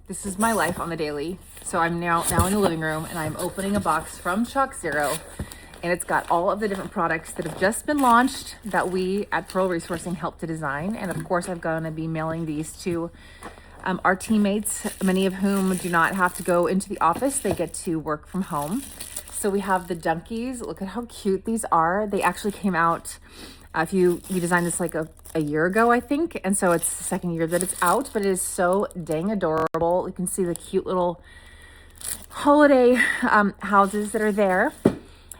This is my life on the daily. So I'm now in the living room and I'm opening a box from ChocZero, and it's got all of the different products that have just been launched that we at Pearl Resourcing helped to design. And of course, I'm going to be mailing these to our teammates, many of whom do not have to go into the office. They get to work from home. So we have the Dunkies. Look at how cute these are. They actually came out, we designed this like a year ago, I think. And so it's the second year that it's out, but it is so dang adorable. You can see the cute little holiday houses that are there.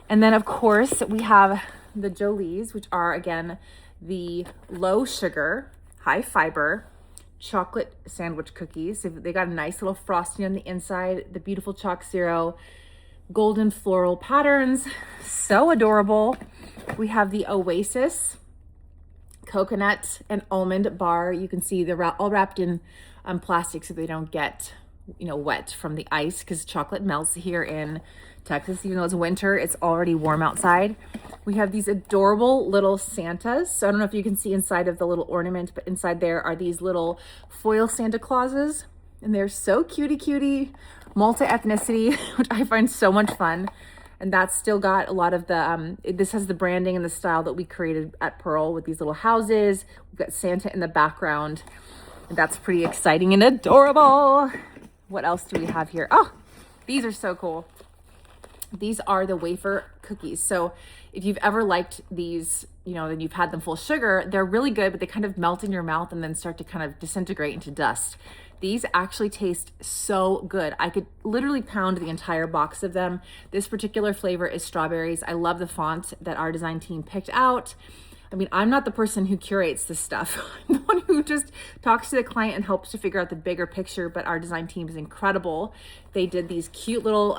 And then of course we have the Jolies, which are again, the low sugar, high fiber, chocolate sandwich cookies. They got a nice little frosting on the inside, the beautiful ChocZero golden floral patterns, so adorable. We have the Oasis coconut and almond bar. You can see they're all wrapped in plastic so they don't get wet from the ice, because chocolate melts here in Texas. Even though it's winter, it's already warm outside. We have these adorable little Santas. So I don't know if you can see inside of the little ornament, but inside there are these little foil Santa Clauses, and they're so cutie, multi-ethnicity, which I find so much fun. And that's still got a lot of the, this has the branding and the style that we created at Pearl with these little houses. We've got Santa in the background, and that's pretty exciting and adorable. What else do we have here? Oh, these are so cool. These are the wafer cookies. So if you've ever liked these, then you've had them full sugar, they're really good, but they kind of melt in your mouth and then start to kind of disintegrate into dust. These actually taste so good. I could literally pound the entire box of them. This particular flavor is strawberries. I love the font that our design team picked out. I mean, I'm not the person who curates this stuff. I'm the one who just talks to the client and helps to figure out the bigger picture, but our design team is incredible. They did these cute little,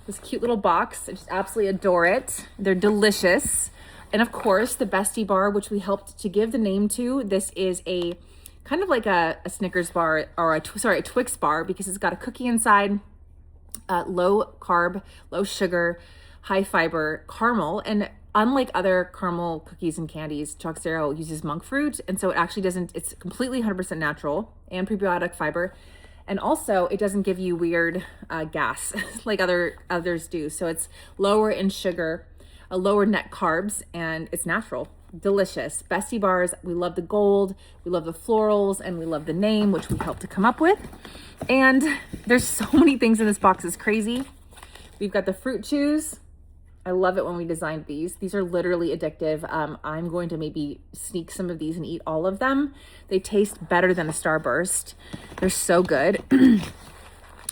this cute little box. I just absolutely adore it. They're delicious. And of course, the Bestie Bar, which we helped to give the name to. This is a kind of like a Snickers bar, or a Twix bar, because it's got a cookie inside, low carb, low sugar, high fiber caramel. And unlike other caramel cookies and candies, ChocZero uses monk fruit. And so it actually it's completely 100% natural and prebiotic fiber. And also it doesn't give you weird gas like others do. So it's lower in sugar, a lower net carbs, and it's natural. Delicious. Bestie bars. We love the gold, we love the florals, and we love the name, which we helped to come up with. And there's so many things in this box. It's crazy. We've got the fruit chews. I love it when we designed these. These are literally addictive. I'm going to maybe sneak some of these and eat all of them. They taste better than a Starburst. They're so good.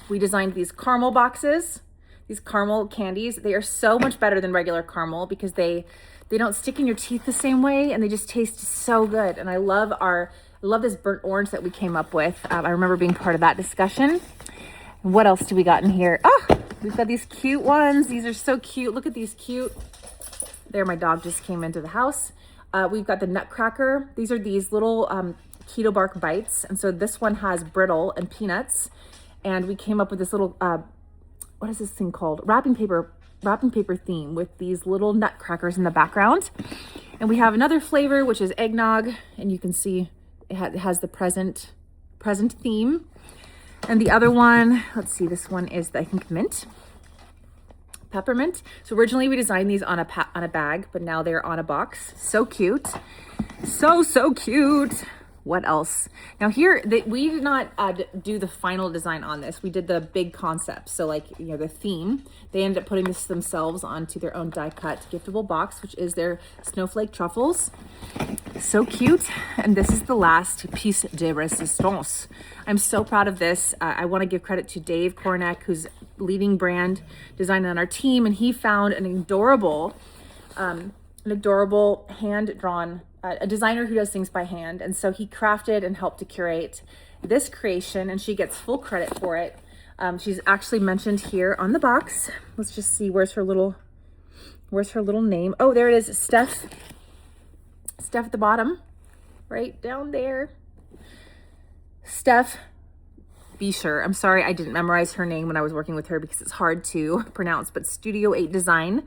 We designed these caramel boxes, these caramel candies. They are so much better than regular caramel because they don't stick in your teeth the same way, and they just taste so good. And I love this burnt orange that we came up with. I remember being part of that discussion. What else do we got in here? Oh, we've got these cute ones. These are so cute. Look at these cute. There, my dog just came into the house. We've got the Nutcracker. These are these little keto bark bites. And so this one has brittle and peanuts. And we came up with this little, what is this thing called? Wrapping paper theme with these little nutcrackers in the background. And we have another flavor, which is eggnog. And you can see it has the present theme. And the other one, let's see, this one is, I think, mint, peppermint. So originally we designed these on a bag, but now they're on a box. So cute. So cute. What else? Now here, we did not do the final design on this. We did the big concept. So like, the theme, they ended up putting this themselves onto their own die cut giftable box, which is their snowflake truffles. So cute. And this is the last piece de resistance. I'm so proud of this. I want to give credit to Dave Kornack, who's leading brand design on our team. And he found an adorable hand-drawn, a designer who does things by hand. And so he crafted and helped to curate this creation, and she gets full credit for it. She's actually mentioned here on the box. Let's just see, where's her little name? Oh, there it is. Steph at the bottom, right down there. Steph Bisher. I'm sorry I didn't memorize her name when I was working with her because it's hard to pronounce, but Studio 8 Design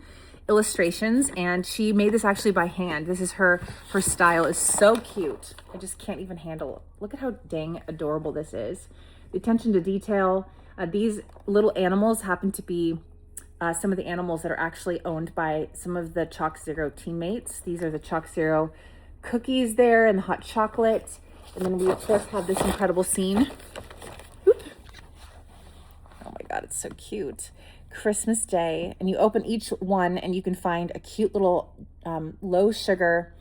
illustrations, and she made this actually by hand. This is her style is so cute. I just can't even handle it. Look at how dang adorable this is. The attention to detail. These little animals happen to be some of the animals that are actually owned by some of the ChocZero teammates. These are the ChocZero cookies there and the hot chocolate. And then we of course have this incredible scene. Oop. Oh my God, it's so cute. Christmas Day, and you open each one and you can find a cute little low sugar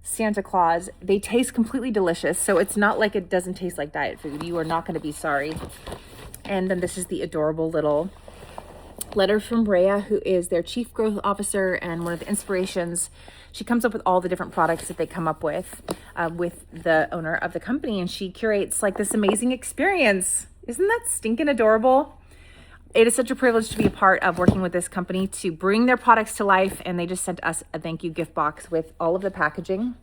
Santa Claus. They taste completely delicious, so it's not like it doesn't taste like diet food. You are not going to be sorry. And then this is the adorable little letter from Rhea, who is their chief growth officer and one of the inspirations. She comes up with all the different products that they come up with the owner of the company, and she curates like this amazing experience. Isn't that stinking adorable? It is such a privilege to be a part of working with this company to bring their products to life, and they just sent us a thank you gift box with all of the packaging.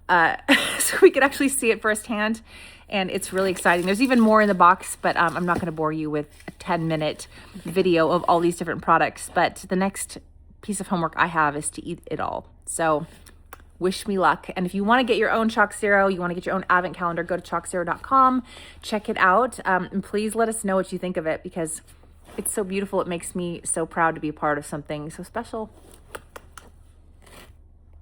So we could actually see it firsthand, and it's really exciting. There's even more in the box, but I'm not going to bore you with a 10-minute video of all these different products. But the next piece of homework I have is to eat it all. So wish me luck. And if you want to get your own ChocZero, you want to get your own advent calendar, go to ChocZero.com, check it out, and please let us know what you think of it, because it's so beautiful. It makes me so proud to be a part of something so special.